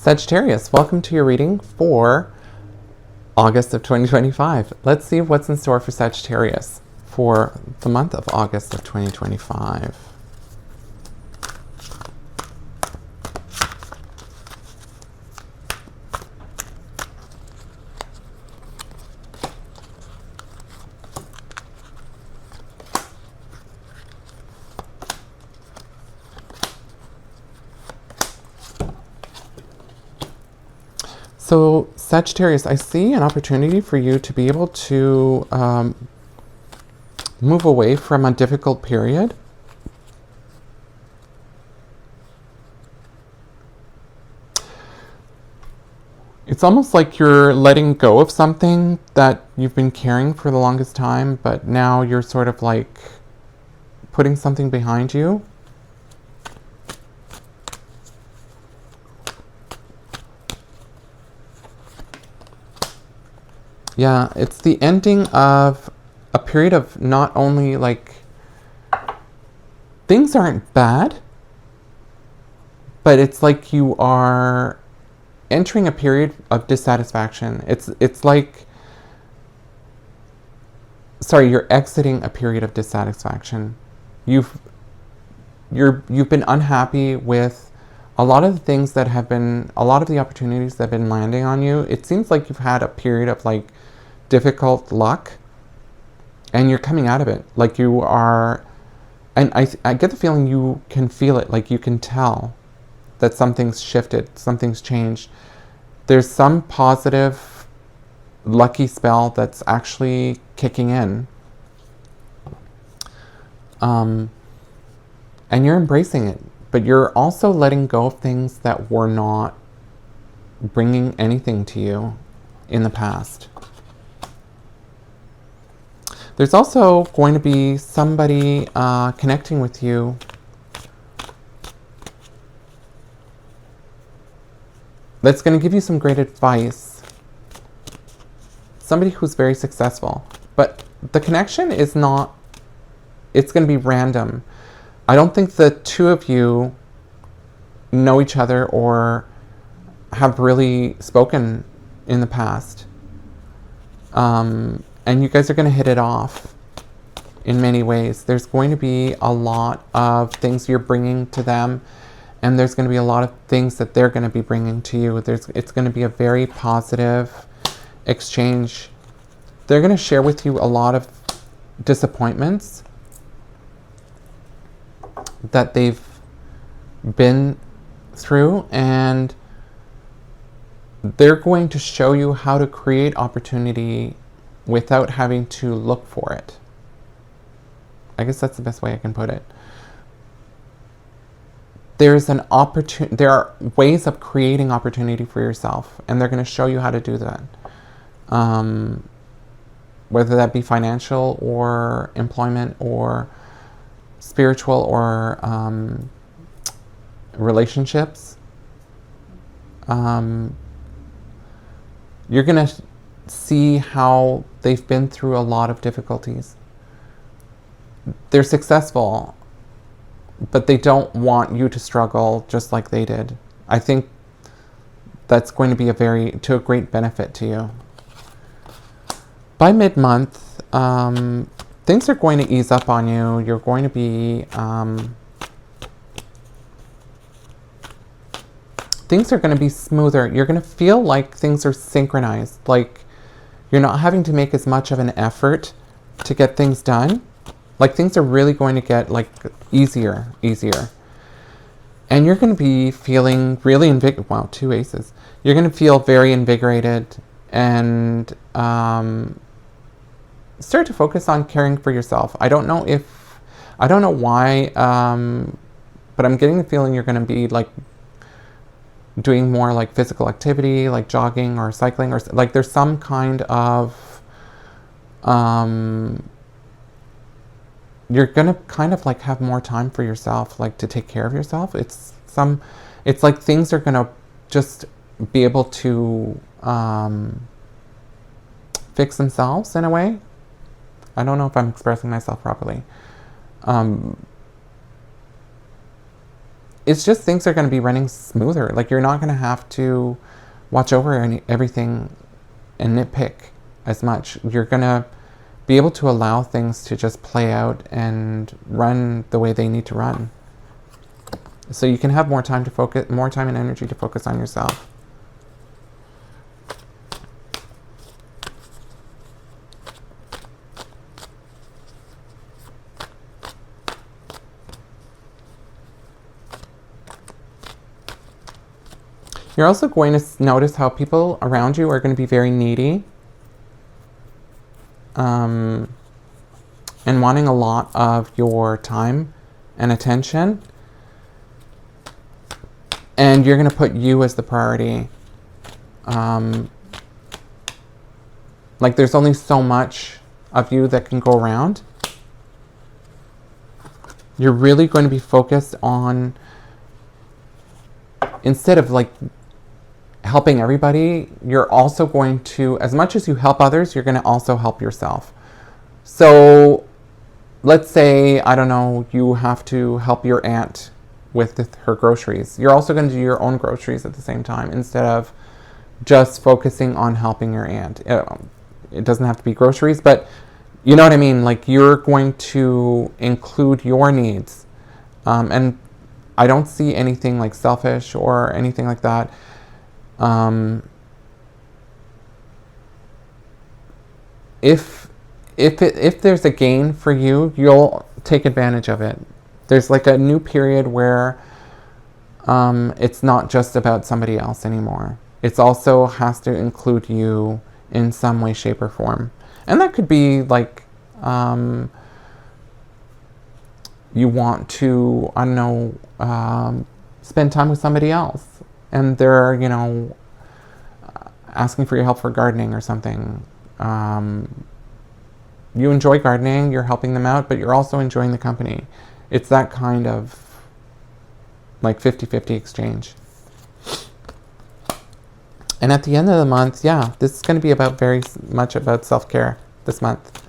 Sagittarius, welcome to your reading for August of 2025. Let's see what's in store for Sagittarius for the month of August of 2025. So Sagittarius, I see an opportunity for you to be able to move away from a difficult period. It's almost like you're letting go of something that you've been carrying for the longest time, but now you're sort of like putting something behind you. Yeah, it's the ending of a period of not only like things aren't bad, but it's like you are entering a period of dissatisfaction. It's like, sorry, you're exiting a period of dissatisfaction. You've been unhappy with a lot of the things that have been, a lot of the opportunities that have been landing on you. It seems like you've had a period of like difficult luck, and you're coming out of it. Like you are, and I get the feeling you can feel it, like you can tell that something's shifted, something's changed. There's some positive, lucky spell that's actually kicking in. And you're embracing it, but you're also letting go of things that were not bringing anything to you in the past. There's also going to be somebody connecting with you that's going to give you some great advice. Somebody who's very successful. But the connection is not, it's going to be random. I don't think the two of you know each other or have really spoken in the past. And you guys are going to hit it off in many ways. There's going to be a lot of things you're bringing to them, and there's going to be a lot of things that they're going to be bringing to you. It's going to be a very positive exchange. They're going to share with you a lot of disappointments that they've been through, and they're going to show you how to create opportunity without having to look for it. I guess that's the best way I can put it. There's an opportunity. There are ways of creating opportunity for yourself, and they're going to show you how to do that. Whether that be financial or employment or spiritual or relationships. You're going to see how they've been through a lot of difficulties. They're successful, but they don't want you to struggle just like they did. I think that's going to be to a great benefit to you. By mid-month, things are going to ease up on you. You're going to be, things are going to be smoother. You're going to feel like things are synchronized, like you're not having to make as much of an effort to get things done. Like things are really going to get like easier. And you're going to be feeling really invigorated. Wow, 2 aces. You're going to feel very invigorated and start to focus on caring for yourself. I don't know why, but I'm getting the feeling you're going to be like doing more like physical activity, like jogging or cycling, or like there's some kind of, you're gonna kind of like have more time for yourself, like to take care of yourself. It's like things are gonna just be able to fix themselves in a way. I don't know if I'm expressing myself properly. it's just things are going to be running smoother. Like, you're not going to have to watch over everything and nitpick as much. You're going to be able to allow things to just play out and run the way they need to run. So you can have more time to focus, more time and energy to focus on yourself. You're also going to notice how people around you are going to be very needy and wanting a lot of your time and attention. And you're going to put you as the priority. Like, there's only so much of you that can go around. You're really going to be focused on, instead of like helping everybody, you're also going to, as much as you help others, you're going to also help yourself. So let's say, I don't know, you have to help your aunt with her groceries. You're also going to do your own groceries at the same time, instead of just focusing on helping your aunt. It doesn't have to be groceries, but you know what I mean? Like, you're going to include your needs. And I don't see anything like selfish or anything like that. If there's a gain for you, you'll take advantage of it. There's like a new period where it's not just about somebody else anymore. It also has to include you in some way, shape, or form. And that could be like, you want to, I don't know, spend time with somebody else, and they're, you know, asking for your help for gardening or something. You enjoy gardening, you're helping them out, but you're also enjoying the company. It's that kind of like 50-50 exchange. And at the end of the month, yeah, this is going to be about very much about self-care this month.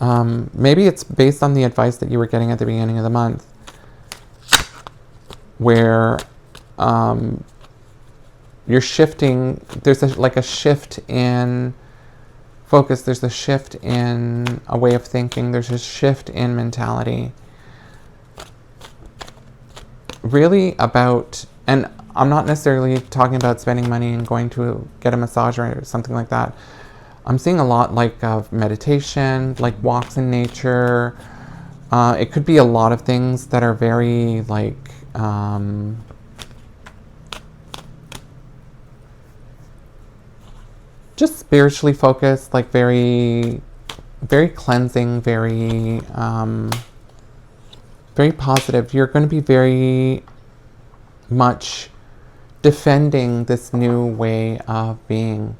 Maybe it's based on the advice that you were getting at the beginning of the month, where you're shifting. There's like a shift in focus. There's a shift in a way of thinking. There's a shift in mentality. Really about, and I'm not necessarily talking about spending money and going to get a massage or something like that. I'm seeing a lot like of meditation, like walks in nature. It could be a lot of things that are very like just spiritually focused, like very, very cleansing, very, very positive. You're going to be very much defending this new way of being.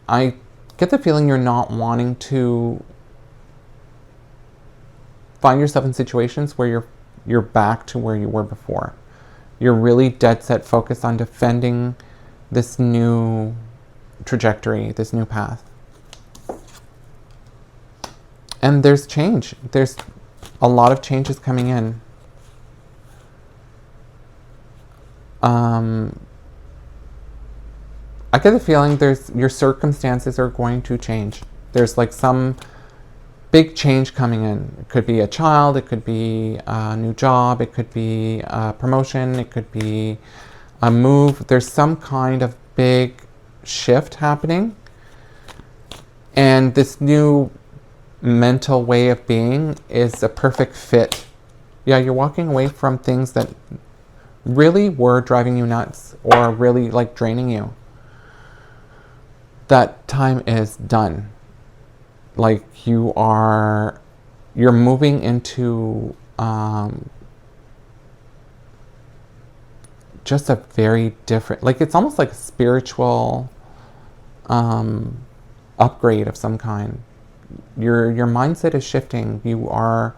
I get the feeling you're not wanting to find yourself in situations where you're back to where you were before. You're really dead set focused on defending this new trajectory, this new path. And there's change. There's a lot of changes coming in. I get the feeling your circumstances are going to change. There's like some big change coming in. It could be a child, it could be a new job, it could be a promotion, it could be a move. There's some kind of big shift happening. And this new mental way of being is a perfect fit. Yeah, you're walking away from things that really were driving you nuts or really like draining you. That time is done. Like you're moving into just a very different, like it's almost like a spiritual upgrade of some kind. Your mindset is shifting. You're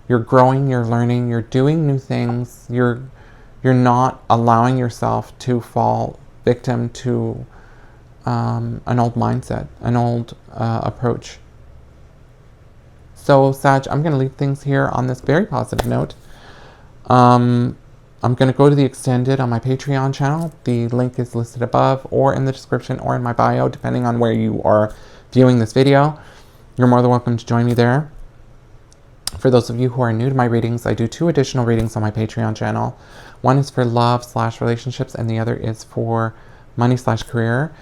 growing, you're learning, you're doing new things. You're not allowing yourself to fall victim to an old mindset, an old approach. So, Sag, I'm going to leave things here on this very positive note. I'm going to go to the extended on my Patreon channel. The link is listed above or in the description or in my bio, depending on where you are viewing this video. You're more than welcome to join me there. For those of you who are new to my readings, I do 2 additional readings on my Patreon channel. One is for love/relationships, and the other is for money/career,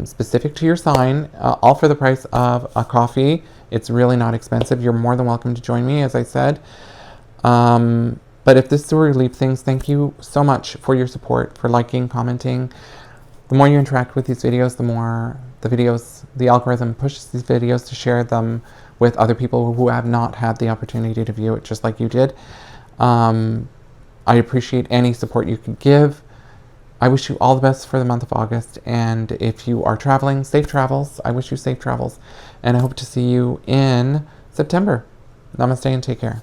specific to your sign, all for the price of a coffee. It's really not expensive. You're more than welcome to join me, as I said. But if this is where we leave things, thank you so much for your support, for liking, commenting. The more you interact with these videos, the more the algorithm pushes these videos to share them with other people who have not had the opportunity to view it just like you did. I appreciate any support you can give. I wish you all the best for the month of August. And if you are traveling, safe travels. I wish you safe travels. And I hope to see you in September. Namaste and take care.